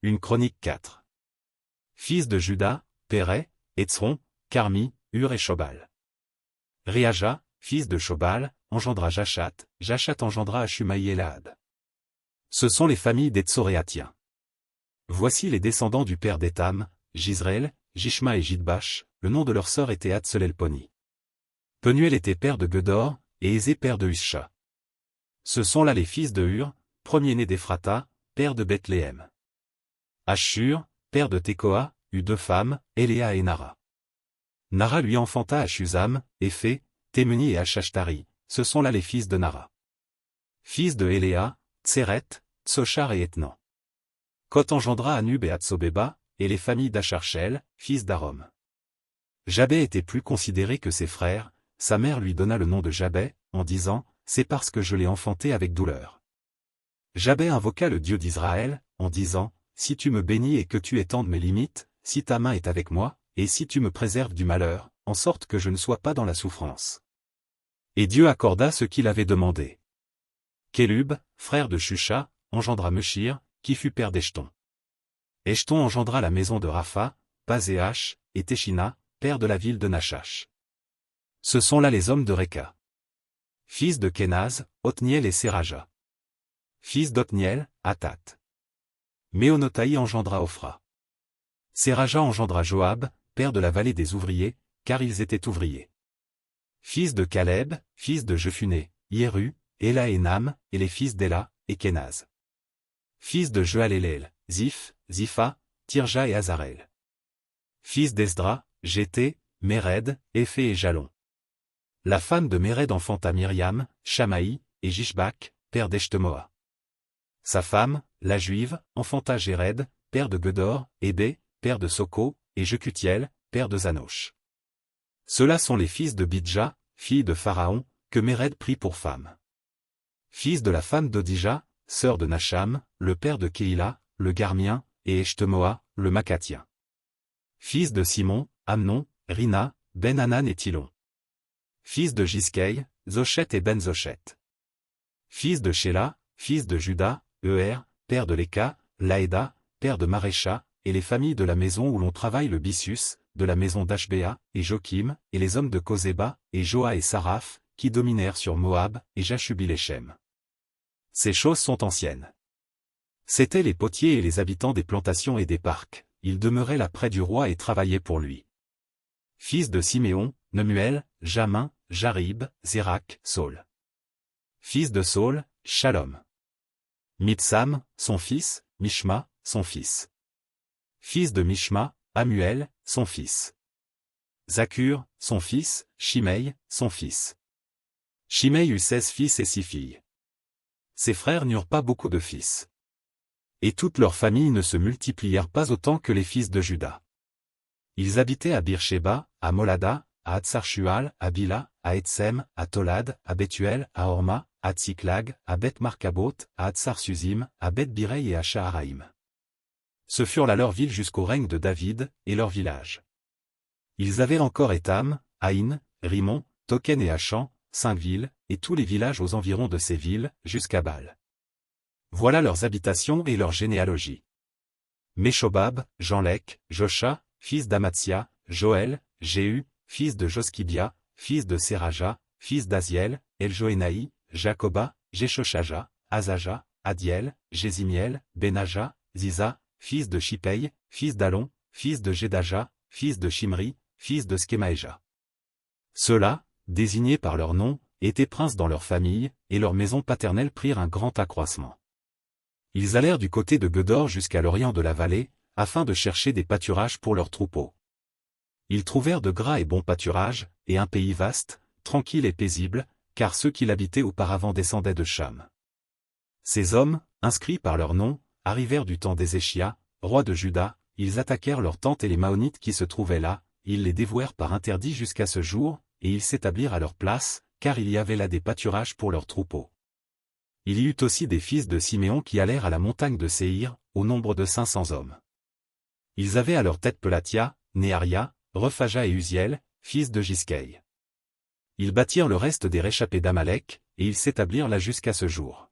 Une chronique 4. Fils de Juda, Pérez, Étzron, Carmi, Hur et Shobal. Réaja, fils de Shobal, engendra Jachat, Jachat engendra Ashumaï et Lahad. Ce sont les familles des Tsoréatiens. Voici les descendants du père d'Étam, Jizreel, Jishma et Jidbash, le nom de leur sœur était Hatzelelponi. Penuel était père de Gedor, et Ézé père de Husha. Ce sont là les fils de Hur, premier-né d'Ephrata, père de Bethléem. Ashur, père de Tekoa, eut 2 femmes, Éléa et Nara. Nara lui enfanta Ashuzam, Éphé, Témeni et Ashashtari, ce sont là les fils de Nara. Fils de Éléa, Tseret, Tsochar et Etnan. Kot engendra Anub et Atsobeba, et les familles d'Acharchel, fils d'Arom. Jabé était plus considéré que ses frères, sa mère lui donna le nom de Jabé, en disant, c'est parce que je l'ai enfanté avec douleur. Jabé invoqua le Dieu d'Israël, en disant, si tu me bénis et que tu étendes mes limites, si ta main est avec moi, et si tu me préserves du malheur, en sorte que je ne sois pas dans la souffrance. Et Dieu accorda ce qu'il avait demandé. Kélub, frère de Shusha, engendra Meshir, qui fut père d'Eshton. Eshton engendra la maison de Rapha, Pazéach, et Téchina, père de la ville de Nachash. Ce sont là les hommes de Réka. Fils de Kenaz, Othniel et Séraja. Fils d'Othniel, Athat. Méonotaï engendra Ophra. Séraja engendra Joab, père de la vallée des ouvriers, car ils étaient ouvriers. Fils de Caleb, fils de Jephuné, Yéru, Éla et Nam, et les fils d'Éla, et Kenaz. Fils de Jehalélel, Ziph, Zipha, Tirja et Azarel. Fils d'Esdra, Jété, Méred, Éphé et Jalon. La femme de Méred enfanta Myriam, Shamaï, et Jishbak, père d'Eshtemoa. Sa femme, la Juive, enfanta Jéred, père de Gedor, Ébé, père de Soko, et Jekutiel, père de Zanosh. Ceux-là sont les fils de Bidja, fille de Pharaon, que Méred prit pour femme. Fils de la femme d'Odija, sœur de Nacham, le père de Kéila, le Garmien, et Eshtemoa, le Makatien. Fils de Simon, Amnon, Rina, Ben-Hanan et Tilon. Fils de Jiskei, Zochet et Ben-Zochet. Fils de Shéla, fils de Juda, père de Léka, Laéda, père de Marécha, et les familles de la maison où l'on travaille le byssus, de la maison d'Ashbéa, et Jokim, et les hommes de Kozéba, et Joa et Saraph, qui dominèrent sur Moab, et Jashubi-Léchem. Ces choses sont anciennes. C'étaient les potiers et les habitants des plantations et des parcs, ils demeuraient là près du roi et travaillaient pour lui. Fils de Siméon, Nemuel, Jamin, Jarib, Zérak, Saul. Fils de Saul, Shalom. Mibsam, son fils, Mishma, son fils. Fils de Mishma, Amuel, son fils. Zakur, son fils, Shimei, son fils. Shimei eut 16 fils et 6 filles. Ses frères n'eurent pas beaucoup de fils. Et toutes leurs familles ne se multiplièrent pas autant que les fils de Juda. Ils habitaient à Beersheba, à Molada, à Hatsar-Shual, à Bila, à Etsem, à Tolad, à Bethuel, à Horma, à Tsiklag, à Beth-Markabot, à Hatsar-Suzim, à Beth-Birei et à Shaharaïm. Ce furent là leurs villes jusqu'au règne de David, et leurs villages. Ils avaient encore Étam, Aïn, Rimon, Token et Achan, 5 villes, et tous les villages aux environs de ces villes, jusqu'à Baal. Voilà leurs habitations et leur généalogie. Méshobab, Janlek, Josha, fils d'Amatsia, Joël, Jéhu, fils de Joskibia, fils de Séraja, fils d'Aziel, Eljoénaï, Jacoba, Jeshoshaja, Azaja, Adiel, Jésimiel, Benaja, Ziza, fils de Shipei, fils d'Alon, fils de Jedaja, fils de Shimri, fils de Skemaéja. Ceux-là, désignés par leur nom, étaient princes dans leur famille, et leurs maisons paternelles prirent un grand accroissement. Ils allèrent du côté de Gedor jusqu'à l'orient de la vallée, afin de chercher des pâturages pour leurs troupeaux. Ils trouvèrent de gras et bons pâturages, et un pays vaste, tranquille et paisible, car ceux qui l'habitaient auparavant descendaient de Cham. Ces hommes, inscrits par leur nom, arrivèrent du temps d'Ézéchia, roi de Juda, ils attaquèrent leurs tentes et les Maonites qui se trouvaient là, ils les dévouèrent par interdit jusqu'à ce jour, et ils s'établirent à leur place, car il y avait là des pâturages pour leurs troupeaux. Il y eut aussi des fils de Siméon qui allèrent à la montagne de Séhir, au nombre de 500 hommes. Ils avaient à leur tête Pelatia, Néaria, Rephaja et Uziel, fils de Jiskei. Ils bâtirent le reste des réchappés d'Amalek, et ils s'établirent là jusqu'à ce jour.